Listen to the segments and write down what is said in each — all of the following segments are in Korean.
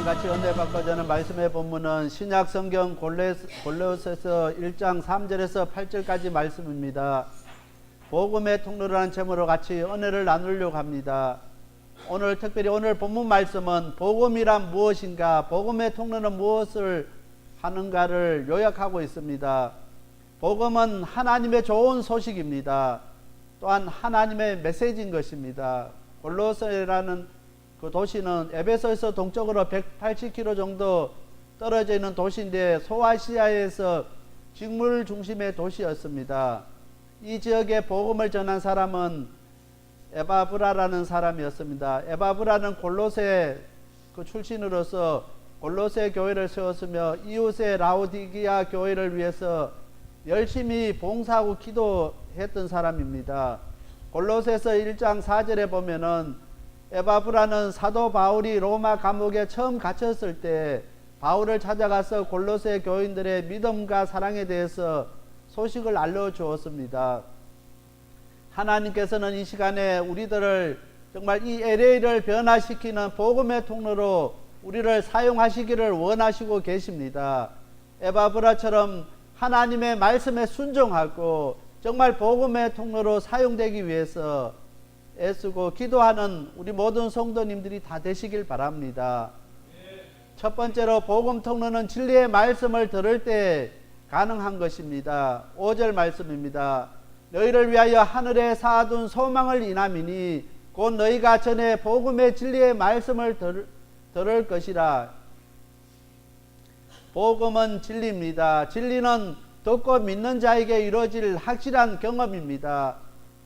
시간 같이 은혜 받고 저는 말씀의 본문은 신약 성경 골로새서 1장 3절에서 8절까지 말씀입니다. 복음의 통로라는 제목으로 같이 은혜를 나누려고 합니다. 오늘 특별히 오늘 본문 말씀은 복음이란 무엇인가, 복음의 통로는 무엇을 하는가를 요약하고 있습니다. 복음은 하나님의 좋은 소식입니다. 또한 하나님의 메시지인 것입니다. 골로새라는 그 도시는 에베소에서 동쪽으로 180km 정도 떨어져 있는 도시인데 소아시아에서 직물 중심의 도시였습니다. 이 지역에 복음을 전한 사람은 에바브라라는 사람이었습니다. 에바브라는 골로새 그 출신으로서 골로새 교회를 세웠으며 이웃의 라오디기아 교회를 위해서 열심히 봉사하고 기도했던 사람입니다. 골로새서 1장 4절에 보면은 에바브라는 사도 바울이 로마 감옥에 처음 갇혔을 때 바울을 찾아가서 골로새 교인들의 믿음과 사랑에 대해서 소식을 알려주었습니다. 하나님께서는 이 시간에 우리들을 정말 이 LA를 변화시키는 복음의 통로로 우리를 사용하시기를 원하시고 계십니다. 에바브라처럼 하나님의 말씀에 순종하고 정말 복음의 통로로 사용되기 위해서 애쓰고 기도하는 우리 모든 성도님들이 다 되시길 바랍니다. 첫 번째로 복음 통로는 진리의 말씀을 들을 때 가능한 것입니다. 5절 말씀입니다. 너희를 위하여 하늘에 쌓아둔 소망을 인함이니 곧 너희가 전에 복음의 진리의 말씀을 들을 것이라. 복음은 진리입니다. 진리는 듣고 믿는 자에게 이루어질 확실한 경험입니다.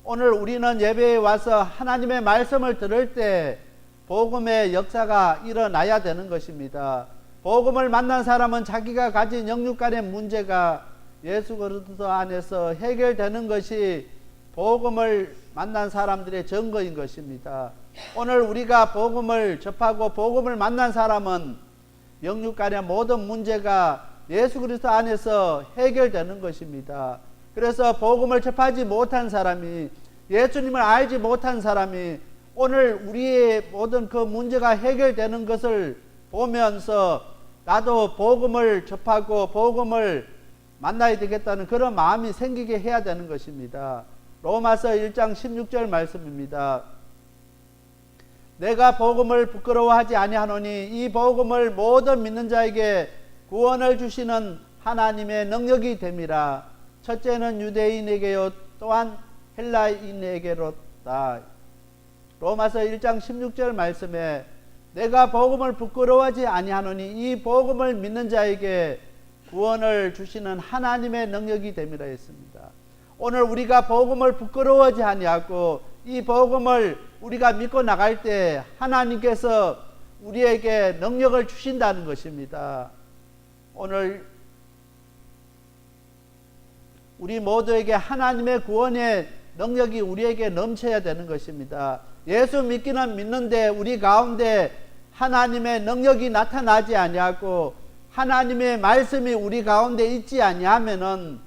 오늘 우리는 예배에 와서 하나님의 말씀을 들을 때 복음의 역사가 일어나야 되는 것입니다. 복음을 만난 사람은 자기가 가진 영육 간의 문제가 예수 그리스도 안에서 해결되는 것이 복음을 만난 사람들의 증거인 것입니다. 오늘 우리가 복음을 접하고 복음을 만난 사람은 영육 간의 모든 문제가 예수 그리스도 안에서 해결되는 것입니다. 그래서 복음을 접하지 못한 사람이, 예수님을 알지 못한 사람이 오늘 우리의 모든 그 문제가 해결되는 것을 보면서 나도 복음을 접하고 복음을 만나야 되겠다는 그런 마음이 생기게 해야 되는 것입니다. 로마서 1장 16절 말씀입니다. 내가 복음을 부끄러워하지 아니하노니 이 복음을 모든 믿는 자에게 구원을 주시는 하나님의 능력이 됨이라. 첫째는 유대인에게요 또한 헬라인에게로다. 로마서 1장 16절 말씀에 내가 복음을 부끄러워하지 아니하노니 이 복음을 믿는 자에게 구원을 주시는 하나님의 능력이 됨이라 했습니다. 오늘 우리가 복음을 부끄러워하지 아니하고 이 복음을 우리가 믿고 나갈 때 하나님께서 우리에게 능력을 주신다는 것입니다. 오늘 우리 모두에게 하나님의 구원의 능력이 우리에게 넘쳐야 되는 것입니다. 예수 믿기는 믿는데 우리 가운데 하나님의 능력이 나타나지 아니하고 하나님의 말씀이 우리 가운데 있지 아니하면은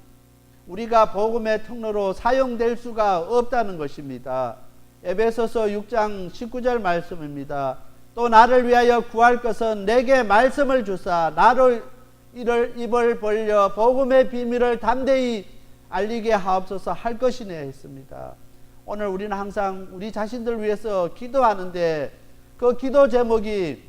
우리가 복음의 통로로 사용될 수가 없다는 것입니다. 에베소서 6장 19절 말씀입니다. 또 나를 위하여 구할 것은 내게 말씀을 주사 나를 입을 벌려 복음의 비밀을 담대히 알리게 하옵소서 할 것이네 했습니다. 오늘 우리는 항상 우리 자신들 위해서 기도하는데 그 기도 제목이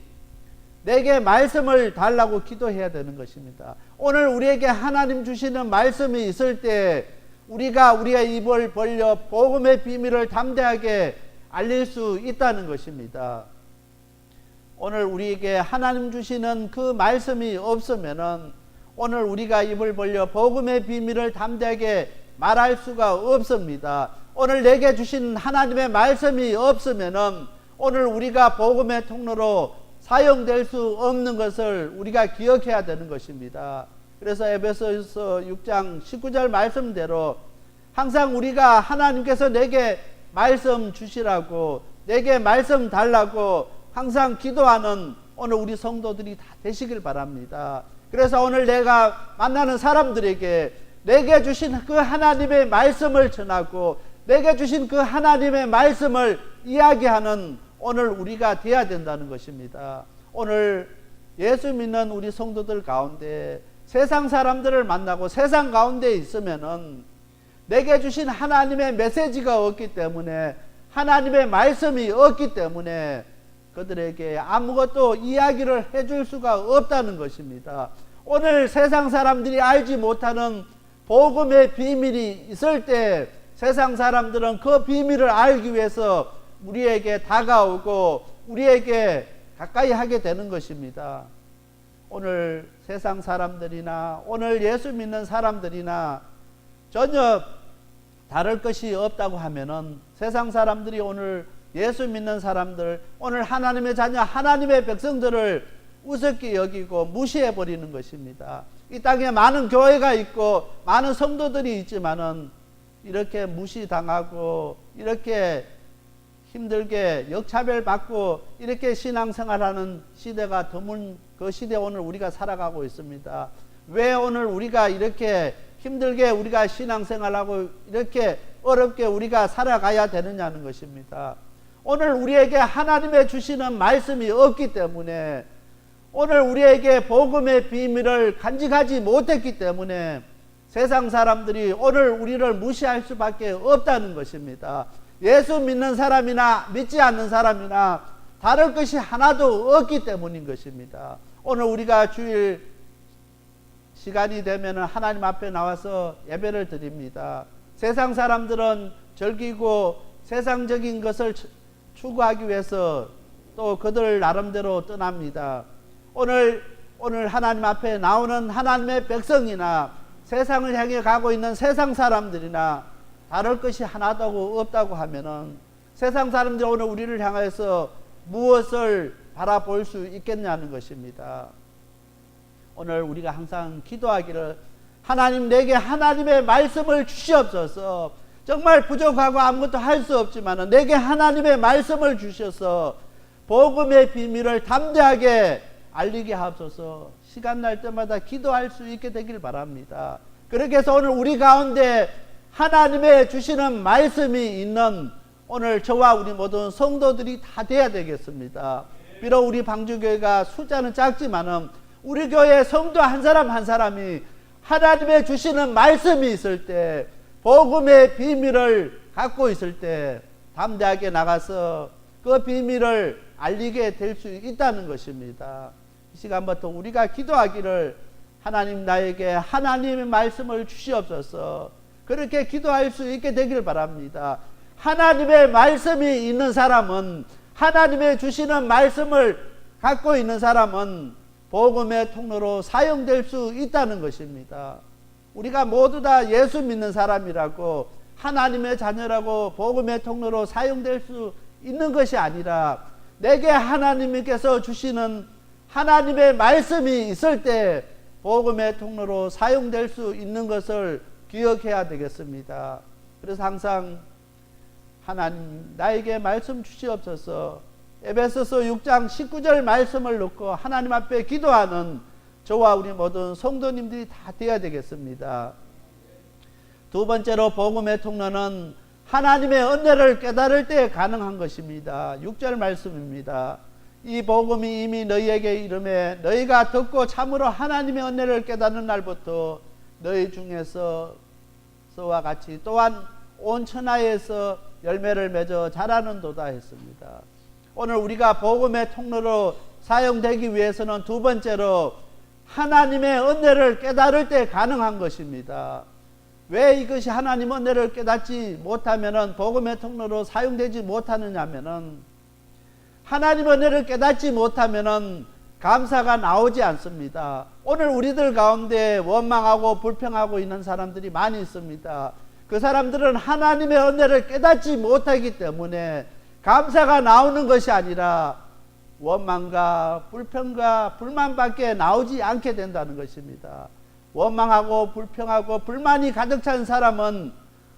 내게 말씀을 달라고 기도해야 되는 것입니다. 오늘 우리에게 하나님 주시는 말씀이 있을 때 우리가 우리의 입을 벌려 복음의 비밀을 담대하게 알릴 수 있다는 것입니다. 오늘 우리에게 하나님 주시는 그 말씀이 없으면은 오늘 우리가 입을 벌려 복음의 비밀을 담대하게 말할 수가 없습니다. 오늘 내게 주신 하나님의 말씀이 없으면은 오늘 우리가 복음의 통로로 사용될 수 없는 것을 우리가 기억해야 되는 것입니다. 그래서 에베소서 6장 19절 말씀대로 항상 우리가 하나님께서 내게 말씀 주시라고 내게 말씀 달라고 항상 기도하는 오늘 우리 성도들이 다 되시길 바랍니다. 그래서 오늘 내가 만나는 사람들에게 내게 주신 그 하나님의 말씀을 전하고 내게 주신 그 하나님의 말씀을 이야기하는 오늘 우리가 되어야 된다는 것입니다. 오늘 예수 믿는 우리 성도들 가운데 세상 사람들을 만나고 세상 가운데 있으면은 내게 주신 하나님의 메시지가 없기 때문에, 하나님의 말씀이 없기 때문에 그들에게 아무것도 이야기를 해줄 수가 없다는 것입니다. 오늘 세상 사람들이 알지 못하는 복음의 비밀이 있을 때 세상 사람들은 그 비밀을 알기 위해서 우리에게 다가오고 우리에게 가까이 하게 되는 것입니다. 오늘 세상 사람들이나 오늘 예수 믿는 사람들이나 전혀 다를 것이 없다고 하면은, 세상 사람들이 오늘 예수 믿는 사람들, 오늘 하나님의 자녀, 하나님의 백성들을 우습게 여기고 무시해 버리는 것입니다. 이 땅에 많은 교회가 있고 많은 성도들이 있지만은 이렇게 무시당하고 이렇게 힘들게 역차별받고 이렇게 신앙생활하는 시대가 드문 그 시대에 오늘 우리가 살아가고 있습니다. 왜 오늘 우리가 이렇게 힘들게 우리가 신앙생활하고 이렇게 어렵게 우리가 살아가야 되느냐는 것입니다. 오늘 우리에게 하나님의 주시는 말씀이 없기 때문에, 오늘 우리에게 복음의 비밀을 간직하지 못했기 때문에 세상 사람들이 오늘 우리를 무시할 수밖에 없다는 것입니다. 예수 믿는 사람이나 믿지 않는 사람이나 다를 것이 하나도 없기 때문인 것입니다. 오늘 우리가 주일 시간이 되면 하나님 앞에 나와서 예배를 드립니다. 세상 사람들은 즐기고 세상적인 것을 추구하기 위해서 또 그들 나름대로 떠납니다. 오늘 하나님 앞에 나오는 하나님의 백성이나 세상을 향해 가고 있는 세상 사람들이나 다를 것이 하나도 없다고 하면은 세상 사람들이 오늘 우리를 향해서 무엇을 바라볼 수 있겠냐는 것입니다. 오늘 우리가 항상 기도하기를, 하나님 내게 하나님의 말씀을 주시옵소서. 정말 부족하고 아무것도 할 수 없지만 내게 하나님의 말씀을 주셔서 복음의 비밀을 담대하게 알리게 하옵소서. 시간 날 때마다 기도할 수 있게 되길 바랍니다. 그렇게 해서 오늘 우리 가운데 하나님의 주시는 말씀이 있는 오늘 저와 우리 모든 성도들이 다 돼야 되겠습니다. 비록 우리 방주교회가 숫자는 작지만은 우리 교회 성도 한 사람 한 사람이 하나님의 주시는 말씀이 있을 때, 복음의 비밀을 갖고 있을 때 담대하게 나가서 그 비밀을 알리게 될 수 있다는 것입니다. 이 시간부터 우리가 기도하기를, 하나님 나에게 하나님의 말씀을 주시옵소서. 그렇게 기도할 수 있게 되길 바랍니다. 하나님의 말씀이 있는 사람은, 하나님의 주시는 말씀을 갖고 있는 사람은 복음의 통로로 사용될 수 있다는 것입니다. 우리가 모두 다 예수 믿는 사람이라고, 하나님의 자녀라고 복음의 통로로 사용될 수 있는 것이 아니라 내게 하나님께서 주시는 하나님의 말씀이 있을 때 복음의 통로로 사용될 수 있는 것을 기억해야 되겠습니다. 그래서 항상 하나님 나에게 말씀 주시옵소서. 에베소서 6장 19절 말씀을 놓고 하나님 앞에 기도하는 저와 우리 모든 성도님들이 다 되어야 되겠습니다. 두 번째로 복음의 통로는 하나님의 은혜를 깨달을 때 가능한 것입니다. 6절 말씀입니다. 이 복음이 이미 너희에게 이르매 너희가 듣고 참으로 하나님의 은혜를 깨닫는 날부터 너희 중에서 서와 같이 또한 온 천하에서 열매를 맺어 자라는도다 했습니다. 오늘 우리가 복음의 통로로 사용되기 위해서는 두 번째로 하나님의 은혜를 깨달을 때 가능한 것입니다. 왜 이것이 하나님의 은혜를 깨닫지 못하면은 복음의 통로로 사용되지 못하느냐면은, 하나님의 은혜를 깨닫지 못하면은 감사가 나오지 않습니다. 오늘 우리들 가운데 원망하고 불평하고 있는 사람들이 많이 있습니다. 그 사람들은 하나님의 은혜를 깨닫지 못하기 때문에 감사가 나오는 것이 아니라 원망과 불평과 불만밖에 나오지 않게 된다는 것입니다. 원망하고 불평하고 불만이 가득 찬 사람은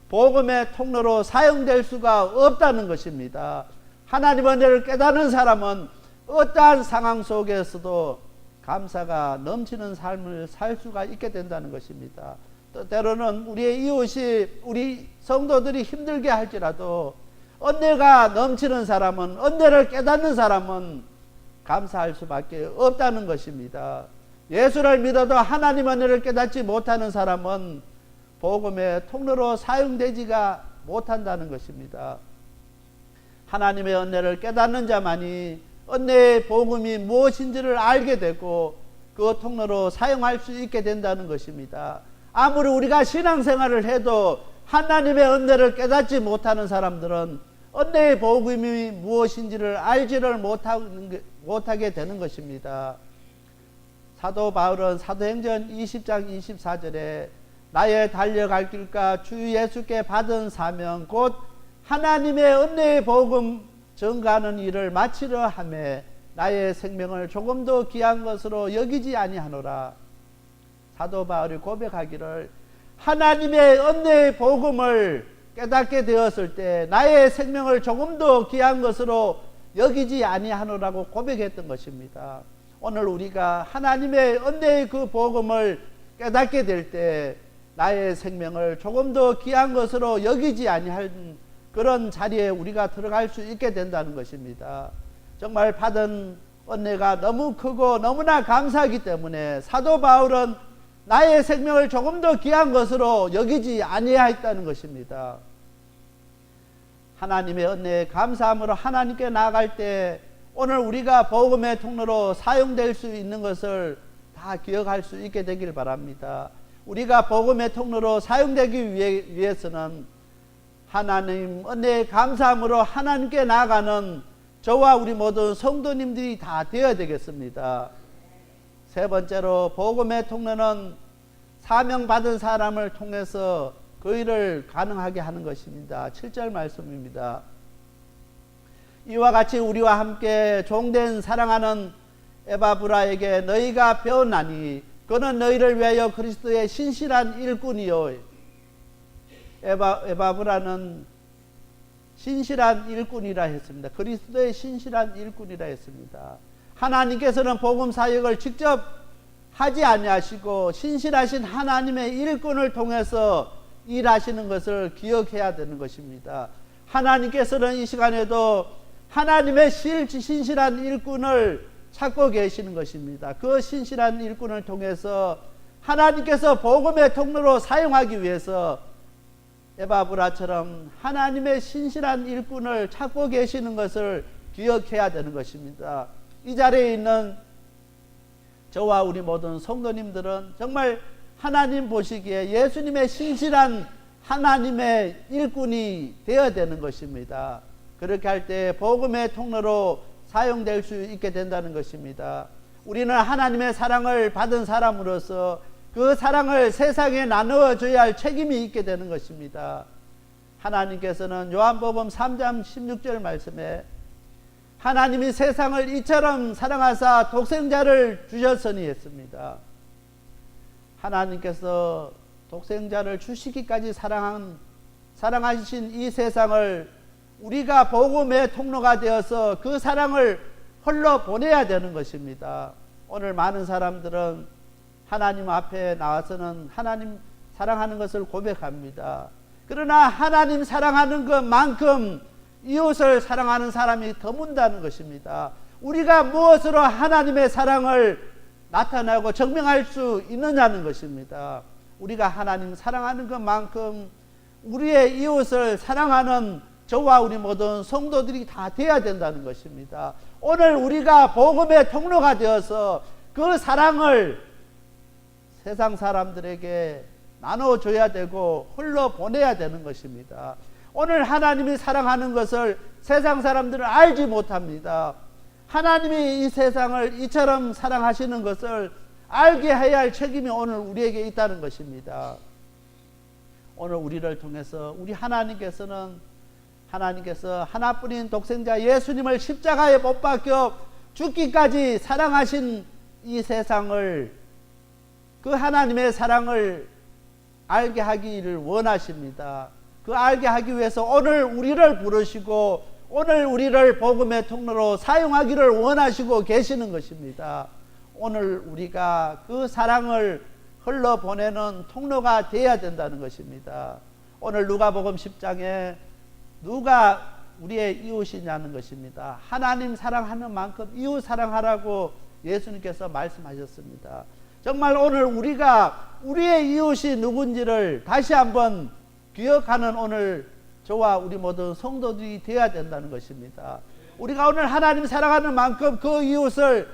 복음의 통로로 사용될 수가 없다는 것입니다. 하나님의 은혜를 깨닫는 사람은 어떠한 상황 속에서도 감사가 넘치는 삶을 살 수가 있게 된다는 것입니다. 때로는 우리의 이웃이, 우리 성도들이 힘들게 할지라도 은혜가 넘치는 사람은, 은혜를 깨닫는 사람은 감사할 수밖에 없다는 것입니다. 예수를 믿어도 하나님 은혜를 깨닫지 못하는 사람은 복음의 통로로 사용되지가 못한다는 것입니다. 하나님의 은혜를 깨닫는 자만이 은혜의 복음이 무엇인지를 알게 되고 그 통로로 사용할 수 있게 된다는 것입니다. 아무리 우리가 신앙생활을 해도 하나님의 은혜를 깨닫지 못하는 사람들은 은혜의 복음이 무엇인지를 알지를 못하게 되는 것입니다. 사도 바울은 사도행전 20장 24절에 나의 달려갈 길과 주 예수께 받은 사명 곧 하나님의 은혜의 복음 전가하는 일을 마치려 하매 나의 생명을 조금도 귀한 것으로 여기지 아니하노라. 사도 바울이 고백하기를 하나님의 은혜의 복음을 깨닫게 되었을 때 나의 생명을 조금도 귀한 것으로 여기지 아니하노라고 고백했던 것입니다. 오늘 우리가 하나님의 은혜의 그 복음을 깨닫게 될 때 나의 생명을 조금도 귀한 것으로 여기지 아니할 그런 자리에 우리가 들어갈 수 있게 된다는 것입니다. 정말 받은 은혜가 너무 크고 너무나 감사하기 때문에 사도 바울은 나의 생명을 조금 더 귀한 것으로 여기지 아니하였다는 것입니다. 하나님의 은혜에 감사함으로 하나님께 나아갈 때 오늘 우리가 복음의 통로로 사용될 수 있는 것을 다 기억할 수 있게 되길 바랍니다. 우리가 복음의 통로로 사용되기 위해서는 하나님 은혜에 감사함으로 하나님께 나아가는 저와 우리 모든 성도님들이 다 되어야 되겠습니다. 세 번째로 복음의 통로는 사명받은 사람을 통해서 그 일을 가능하게 하는 것입니다. 7절 말씀입니다. 이와 같이 우리와 함께 종된 사랑하는 에바브라에게 너희가 배웠나니 그는 너희를 위하여 그리스도의 신실한 일꾼이요. 에바브라는 신실한 일꾼이라 했습니다. 그리스도의 신실한 일꾼이라 했습니다. 하나님께서는 복음 사역을 직접 하지 아니하시고 신실하신 하나님의 일꾼을 통해서 일하시는 것을 기억해야 되는 것입니다. 하나님께서는 이 시간에도 하나님의 신실한 일꾼을 찾고 계시는 것입니다. 그 신실한 일꾼을 통해서 하나님께서 복음의 통로로 사용하기 위해서 에바브라처럼 하나님의 신실한 일꾼을 찾고 계시는 것을 기억해야 되는 것입니다. 이 자리에 있는 저와 우리 모든 성도님들은 정말 하나님 보시기에 예수님의 신실한 하나님의 일꾼이 되어야 되는 것입니다. 그렇게 할 때 복음의 통로로 사용될 수 있게 된다는 것입니다. 우리는 하나님의 사랑을 받은 사람으로서 그 사랑을 세상에 나누어줘야 할 책임이 있게 되는 것입니다. 하나님께서는 요한복음 3장 16절 말씀에 하나님이 세상을 이처럼 사랑하사 독생자를 주셨으니 했습니다. 하나님께서 독생자를 주시기까지 사랑하신 이 세상을 우리가 복음의 통로가 되어서 그 사랑을 흘러 보내야 되는 것입니다. 오늘 많은 사람들은 하나님 앞에 나와서는 하나님 사랑하는 것을 고백합니다. 그러나 하나님 사랑하는 것만큼 이웃을 사랑하는 사람이 드문다는 것입니다. 우리가 무엇으로 하나님의 사랑을 나타내고 증명할 수 있느냐는 것입니다. 우리가 하나님 사랑하는 것만큼 우리의 이웃을 사랑하는 저와 우리 모든 성도들이 다 되어야 된다는 것입니다. 오늘 우리가 복음의 통로가 되어서 그 사랑을 세상 사람들에게 나눠줘야 되고 흘러보내야 되는 것입니다. 오늘 하나님이 사랑하는 것을 세상 사람들은 알지 못합니다. 하나님이 이 세상을 이처럼 사랑하시는 것을 알게 해야 할 책임이 오늘 우리에게 있다는 것입니다. 오늘 우리를 통해서 우리 하나님께서 하나뿐인 독생자 예수님을 십자가에 못 박혀 죽기까지 사랑하신 이 세상을 그 하나님의 사랑을 알게 하기를 원하십니다. 그 알게 하기 위해서 오늘 우리를 부르시고 오늘 우리를 복음의 통로로 사용하기를 원하시고 계시는 것입니다. 오늘 우리가 그 사랑을 흘러보내는 통로가 되어야 된다는 것입니다. 오늘 누가복음 10장에 누가 우리의 이웃이냐는 것입니다. 하나님 사랑하는 만큼 이웃 사랑하라고 예수님께서 말씀하셨습니다. 정말 오늘 우리가 우리의 이웃이 누군지를 다시 한번 기억하는 오늘 저와 우리 모든 성도들이 되어야 된다는 것입니다. 우리가 오늘 하나님 사랑하는 만큼 그 이웃을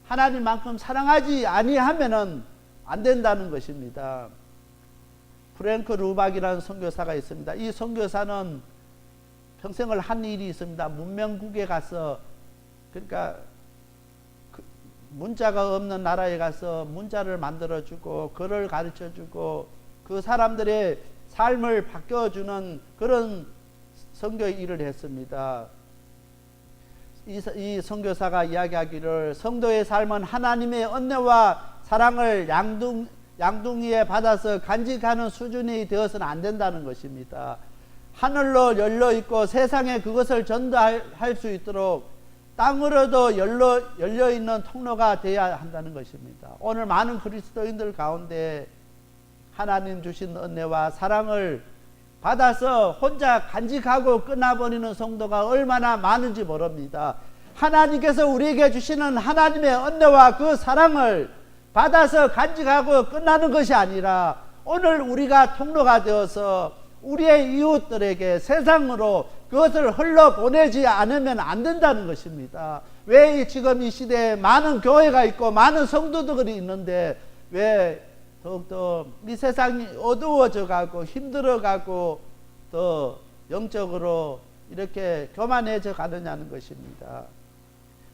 하나님만큼 사랑하지 아니하면은 안 된다는 것입니다. 프랭크 루박이라는 선교사가 있습니다. 이 선교사는 평생을 한 일이 있습니다. 문명국에 가서, 그러니까 문자가 없는 나라에 가서 문자를 만들어주고 글을 가르쳐주고 그 사람들의 삶을 바꿔주는 그런 선교 일을 했습니다. 이 선교사가 이야기하기를 성도의 삶은 하나님의 은혜와 사랑을 양둥이에 받아서 간직하는 수준이 되어서는 안 된다는 것입니다. 하늘로 열려있고 세상에 그것을 전도할 수 있도록 땅으로도 열려있는 통로가 되어야 한다는 것입니다. 오늘 많은 그리스도인들 가운데 하나님 주신 은혜와 사랑을 받아서 혼자 간직하고 끝나버리는 성도가 얼마나 많은지 모릅니다. 하나님께서 우리에게 주시는 하나님의 은혜와 그 사랑을 받아서 간직하고 끝나는 것이 아니라 오늘 우리가 통로가 되어서 우리의 이웃들에게 세상으로 그것을 흘러보내지 않으면 안 된다는 것입니다. 왜 지금 이 시대에 많은 교회가 있고 많은 성도들이 있는데 왜 더욱더 이 세상이 어두워져 가고 힘들어 가고 더 영적으로 이렇게 교만해져 가느냐는 것입니다.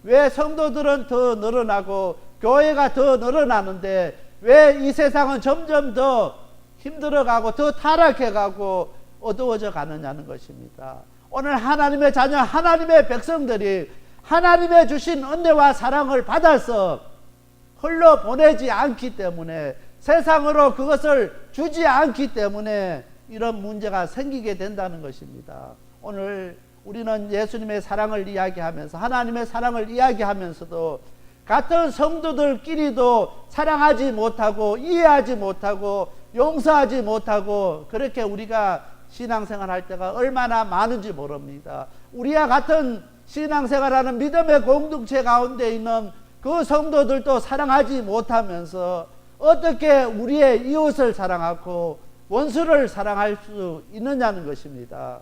왜 성도들은 더 늘어나고 교회가 더 늘어나는데 왜 이 세상은 점점 더 힘들어 가고 더 타락해 가고 어두워져 가느냐는 것입니다. 오늘 하나님의 자녀, 하나님의 백성들이 하나님의 주신 은혜와 사랑을 받아서 흘러보내지 않기 때문에 세상으로 그것을 주지 않기 때문에 이런 문제가 생기게 된다는 것입니다. 오늘 우리는 예수님의 사랑을 이야기하면서 하나님의 사랑을 이야기하면서도 같은 성도들끼리도 사랑하지 못하고 이해하지 못하고 용서하지 못하고 그렇게 우리가 신앙생활 할 때가 얼마나 많은지 모릅니다. 우리와 같은 신앙생활하는 믿음의 공동체 가운데 있는 그 성도들도 사랑하지 못하면서 어떻게 우리의 이웃을 사랑하고 원수를 사랑할 수 있느냐는 것입니다.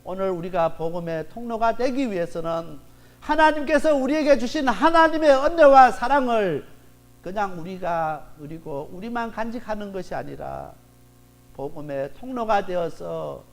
오늘 우리가 복음의 통로가 되기 위해서는 하나님께서 우리에게 주신 하나님의 은혜와 사랑을 그냥 우리가 누리고 우리만 간직하는 것이 아니라 복음의 통로가 되어서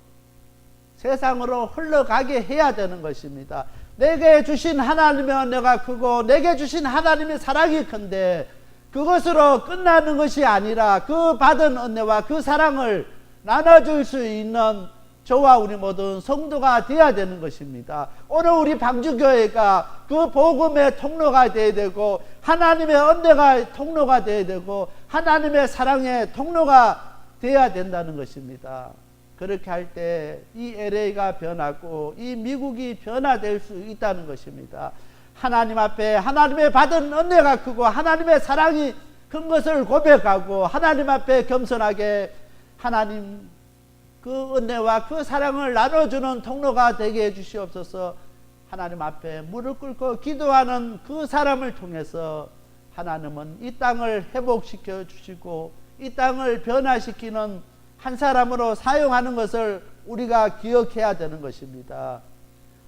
세상으로 흘러가게 해야 되는 것입니다. 내게 주신 하나님의 은혜가 크고 내게 주신 하나님의 사랑이 큰데 그것으로 끝나는 것이 아니라 그 받은 은혜와 그 사랑을 나눠줄 수 있는 저와 우리 모든 성도가 되어야 되는 것입니다. 오늘 우리 방주교회가 그 복음의 통로가 되어야 되고 하나님의 은혜가 통로가 되어야 되고 하나님의 사랑의 통로가 되어야 된다는 것입니다. 그렇게 할 때 이 LA가 변하고 이 미국이 변화될 수 있다는 것입니다. 하나님 앞에 하나님의 받은 은혜가 크고 하나님의 사랑이 큰 것을 고백하고 하나님 앞에 겸손하게 하나님 그 은혜와 그 사랑을 나눠주는 통로가 되게 해주시옵소서. 하나님 앞에 무릎 꿇고 기도하는 그 사람을 통해서 하나님은 이 땅을 회복시켜 주시고 이 땅을 변화시키는 한 사람으로 사용하는 것을 우리가 기억해야 되는 것입니다.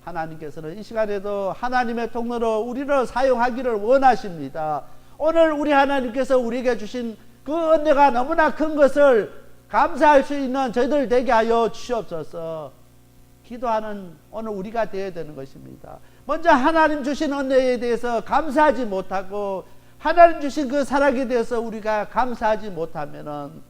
하나님께서는 이 시간에도 하나님의 통로로 우리를 사용하기를 원하십니다. 오늘 우리 하나님께서 우리에게 주신 그 은혜가 너무나 큰 것을 감사할 수 있는 저희들 되게 하여 주시옵소서. 기도하는 오늘 우리가 되어야 되는 것입니다. 먼저 하나님 주신 은혜에 대해서 감사하지 못하고 하나님 주신 그 사랑에 대해서 우리가 감사하지 못하면은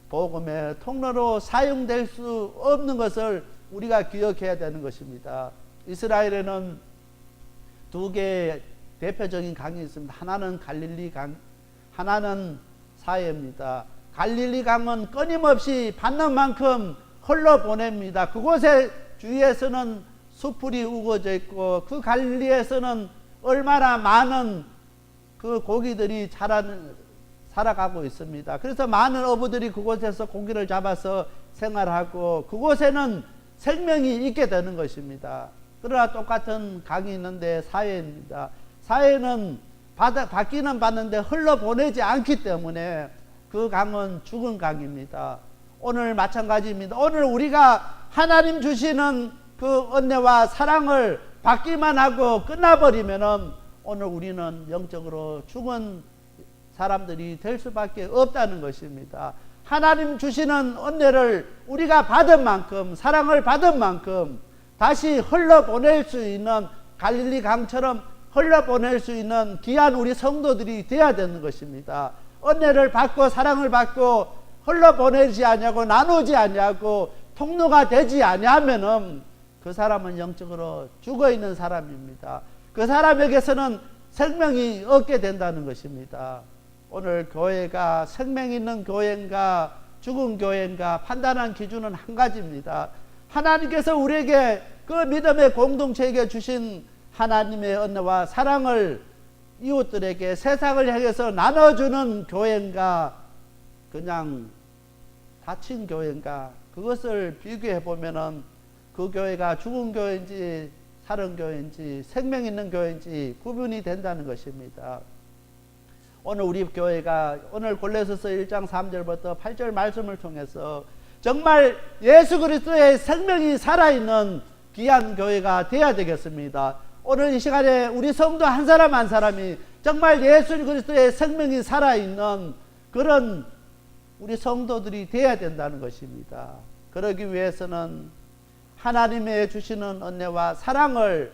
복음의 통로로 사용될 수 없는 것을 우리가 기억해야 되는 것입니다. 이스라엘에는 두 개의 대표적인 강이 있습니다. 하나는 갈릴리 강, 하나는 사해입니다. 갈릴리 강은 끊임없이 받는 만큼 흘러보냅니다. 그곳의 주위에서는 수풀이 우거져 있고 그 갈릴리에서는 얼마나 많은 그 고기들이 살아가고 있습니다. 그래서 많은 어부들이 그곳에서 고기를 잡아서 생활하고 그곳에는 생명이 있게 되는 것입니다. 그러나 똑같은 강이 있는데 사회입니다. 사회는 받기는 받는데 흘러보내지 않기 때문에 그 강은 죽은 강입니다. 오늘 마찬가지입니다. 오늘 우리가 하나님 주시는 그 은혜와 사랑을 받기만 하고 끝나버리면은 오늘 우리는 영적으로 죽은 사람들이 될 수밖에 없다는 것입니다. 하나님 주시는 은혜를 우리가 받은 만큼, 사랑을 받은 만큼 다시 흘러보낼 수 있는 갈릴리 강처럼 흘러보낼 수 있는 귀한 우리 성도들이 되어야 되는 것입니다. 은혜를 받고 사랑을 받고 흘러보내지 않냐고 나누지 않냐고 통로가 되지 않냐면은 그 사람은 영적으로 죽어있는 사람입니다. 그 사람에게서는 생명이 없게 된다는 것입니다. 오늘 교회가 생명 있는 교회인가 죽은 교회인가 판단한 기준은 한 가지입니다. 하나님께서 우리에게 그 믿음의 공동체에게 주신 하나님의 은혜와 사랑을 이웃들에게 세상을 향해서 나눠주는 교회인가 그냥 닫힌 교회인가 그것을 비교해 보면은 그 교회가 죽은 교회인지 살은 교회인지 생명 있는 교회인지 구분이 된다는 것입니다. 오늘 우리 교회가 오늘 골로새서 1장 3절부터 8절 말씀을 통해서 정말 예수 그리스도의 생명이 살아있는 귀한 교회가 되어야 되겠습니다. 오늘 이 시간에 우리 성도 한 사람 한 사람이 정말 예수 그리스도의 생명이 살아있는 그런 우리 성도들이 되어야 된다는 것입니다. 그러기 위해서는 하나님의 주시는 은혜와 사랑을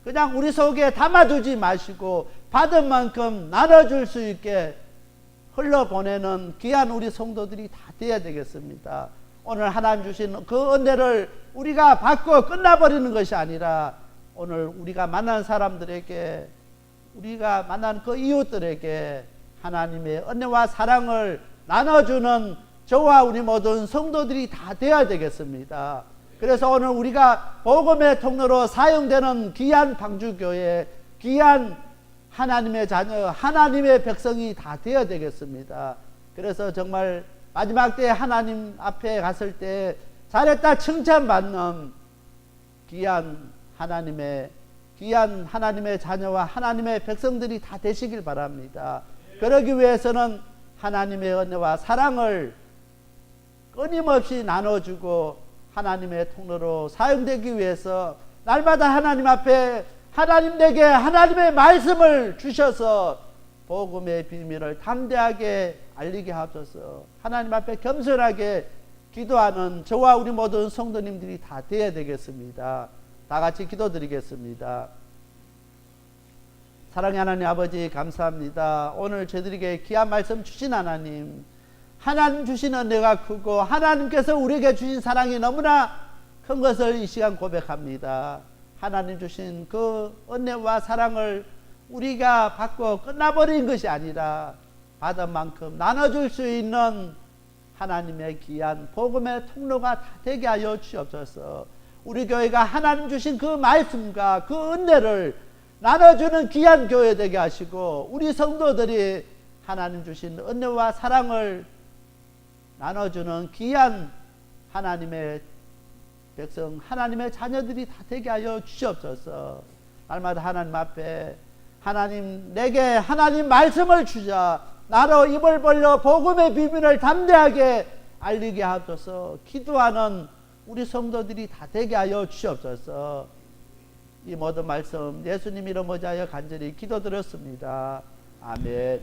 그냥 우리 속에 담아두지 마시고 받은 만큼 나눠줄 수 있게 흘러보내는 귀한 우리 성도들이 다 되어야 되겠습니다. 오늘 하나님 주신 그 은혜를 우리가 받고 끝나버리는 것이 아니라 오늘 우리가 만난 사람들에게 우리가 만난 그 이웃들에게 하나님의 은혜와 사랑을 나눠주는 저와 우리 모든 성도들이 다 되어야 되겠습니다. 그래서 오늘 우리가 복음의 통로로 사용되는 귀한 방주교회, 귀한 하나님의 자녀, 하나님의 백성이 다 되어야 되겠습니다. 그래서 정말 마지막 때 하나님 앞에 갔을 때 잘했다 칭찬받는 귀한 하나님의 자녀와 하나님의 백성들이 다 되시길 바랍니다. 그러기 위해서는 하나님의 은혜와 사랑을 끊임없이 나눠주고 하나님의 통로로 사용되기 위해서 날마다 하나님 앞에 하나님 내게 하나님의 말씀을 주셔서 복음의 비밀을 담대하게 알리게 하셔서 하나님 앞에 겸손하게 기도하는 저와 우리 모든 성도님들이 다 되어야 되겠습니다. 다 같이 기도드리겠습니다. 사랑의 하나님 아버지 감사합니다. 오늘 저희들에게 귀한 말씀 주신 하나님, 하나님 주신 은혜가 크고 하나님께서 우리에게 주신 사랑이 너무나 큰 것을 이 시간 고백합니다. 하나님 주신 그 은혜와 사랑을 우리가 받고 끝나버린 것이 아니라 받은 만큼 나눠줄 수 있는 하나님의 귀한 복음의 통로가 다 되게 하여 주옵소서. 우리 교회가 하나님 주신 그 말씀과 그 은혜를 나눠주는 귀한 교회 되게 하시고 우리 성도들이 하나님 주신 은혜와 사랑을 나눠주는 귀한 하나님의 백성, 하나님의 자녀들이 다 되게 하여 주시옵소서. 날마다 하나님 앞에 하나님 내게 하나님 말씀을 주자 나로 입을 벌려 복음의 비밀을 담대하게 알리게 하소서. 기도하는 우리 성도들이 다 되게 하여 주시옵소서. 이 모든 말씀 예수님 이름 의지하여 간절히 기도드렸습니다. 아멘.